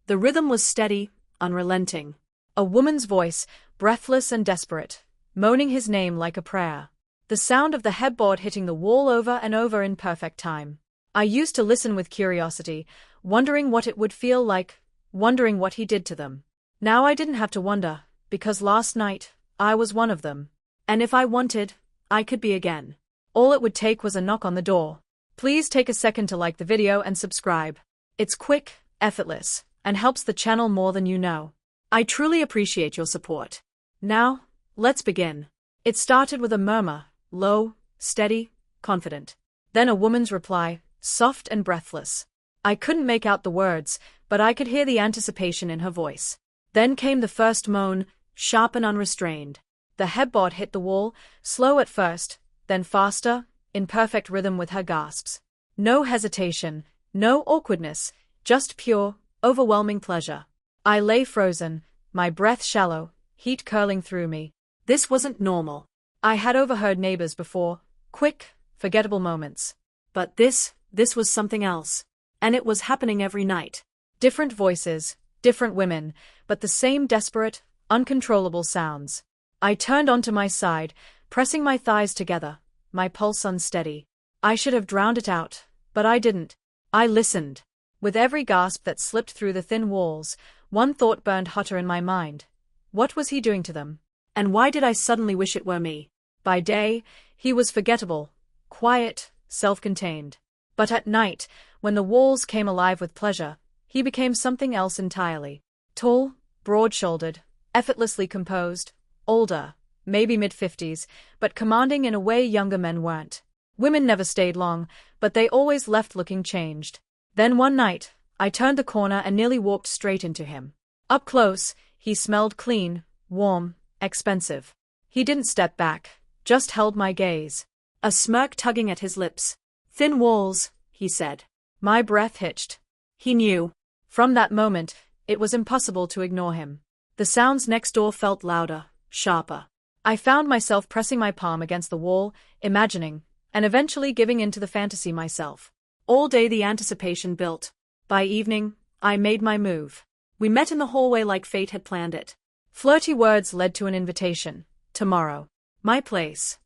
The rhythm was steady, unrelenting. A woman's voice, breathless and desperate, moaning his name like a prayer. The sound of the headboard hitting the wall over and over in perfect time. I used to listen with curiosity, wondering what it would feel like, wondering what he did to them. Now I didn't have to wonder, because last night, I was one of them. And if I wanted, I could be again. All it would take was a knock on the door. Please take a second to like the video and subscribe. It's quick, effortless, and helps the channel more than you know. I truly appreciate your support. Now, let's begin. It started with a murmur, low, steady, confident. Then a woman's reply, soft and breathless. I couldn't make out the words, but I could hear the anticipation in her voice. Then came the first moan, sharp and unrestrained. The headboard hit the wall, slow at first, then faster, in perfect rhythm with her gasps. No hesitation, no awkwardness, just pure, overwhelming pleasure. I lay frozen, my breath shallow, heat curling through me. This wasn't normal. I had overheard neighbors before, quick, forgettable moments. But this was something else. And it was happening every night. Different voices, different women, but the same desperate, uncontrollable sounds. I turned onto my side, pressing my thighs together, my pulse unsteady. I should have drowned it out, but I didn't. I listened. With every gasp that slipped through the thin walls, one thought burned hotter in my mind. What was he doing to them? And why did I suddenly wish it were me? By day, he was forgettable, quiet, self-contained. But at night, when the walls came alive with pleasure, he became something else entirely. Tall, broad-shouldered, effortlessly composed, older, maybe mid-50s, but commanding in a way younger men weren't. Women never stayed long, but they always left looking changed. Then one night, I turned the corner and nearly walked straight into him. Up close, he smelled clean, warm, expensive. He didn't step back, just held my gaze. A smirk tugging at his lips. Thin walls, he said. My breath hitched. He knew. From that moment, it was impossible to ignore him. The sounds next door felt louder, sharper. I found myself pressing my palm against the wall, imagining, and eventually giving in to the fantasy myself. All day the anticipation built. By evening, I made my move. We met in the hallway like fate had planned it. Flirty words led to an invitation. Tomorrow. My place.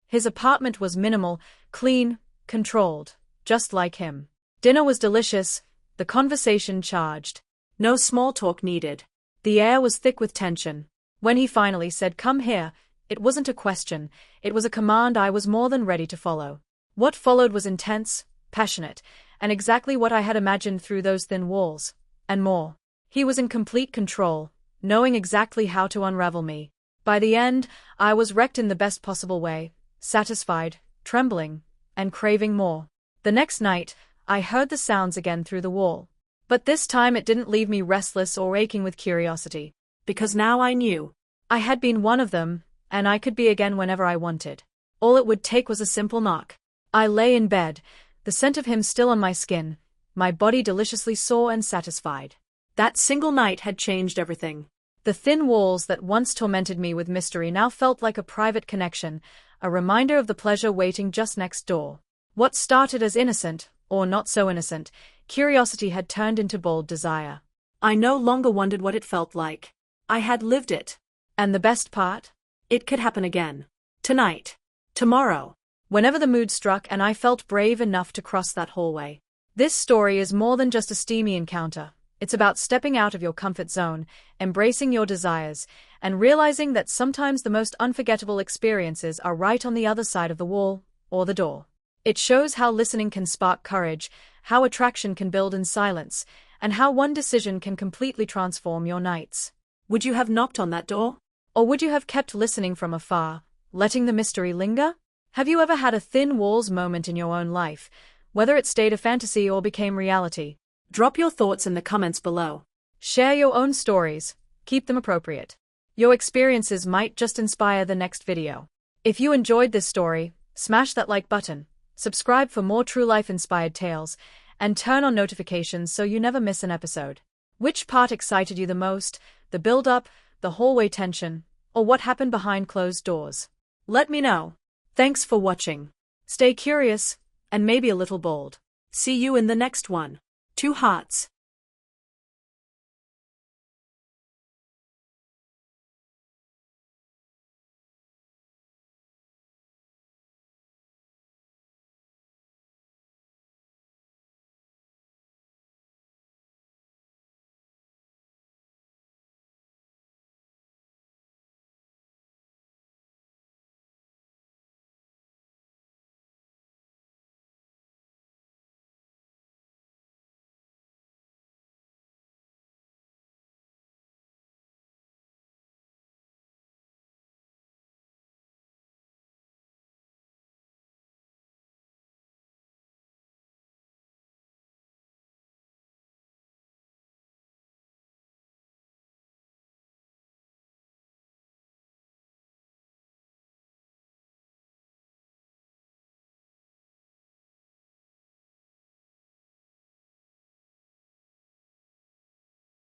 His apartment was minimal, clean, controlled, just like him. Dinner was delicious, the conversation charged. No small talk needed. The air was thick with tension. When he finally said, "Come here," it wasn't a question, it was a command I was more than ready to follow. What followed was intense, passionate, and exactly what I had imagined through those thin walls, and more. He was in complete control, knowing exactly how to unravel me. By the end, I was wrecked in the best possible way, satisfied, trembling, and craving more. The next night, I heard the sounds again through the wall. But this time it didn't leave me restless or aching with curiosity. Because now I knew. I had been one of them, and I could be again whenever I wanted. All it would take was a simple knock. I lay in bed, the scent of him still on my skin, my body deliciously sore and satisfied. That single night had changed everything. The thin walls that once tormented me with mystery now felt like a private connection, a reminder of the pleasure waiting just next door. What started as innocent, or not so innocent, curiosity had turned into bold desire. I no longer wondered what it felt like. I had lived it. And the best part? It could happen again. Tonight. Tomorrow. Whenever the mood struck and I felt brave enough to cross that hallway. This story is more than just a steamy encounter. It's about stepping out of your comfort zone, embracing your desires, and realizing that sometimes the most unforgettable experiences are right on the other side of the wall, or the door. It shows how listening can spark courage, how attraction can build in silence, and how one decision can completely transform your nights. Would you have knocked on that door? Or would you have kept listening from afar, letting the mystery linger? Have you ever had a thin walls moment in your own life, whether it stayed a fantasy or became reality? Drop your thoughts in the comments below. Share your own stories, keep them appropriate. Your experiences might just inspire the next video. If you enjoyed this story, smash that like button, subscribe for more true life inspired tales, and turn on notifications so you never miss an episode. Which part excited you the most, the build-up, the hallway tension, or what happened behind closed doors? Let me know. Thanks for watching. Stay curious, and maybe a little bold. See you in the next one. 2 hearts.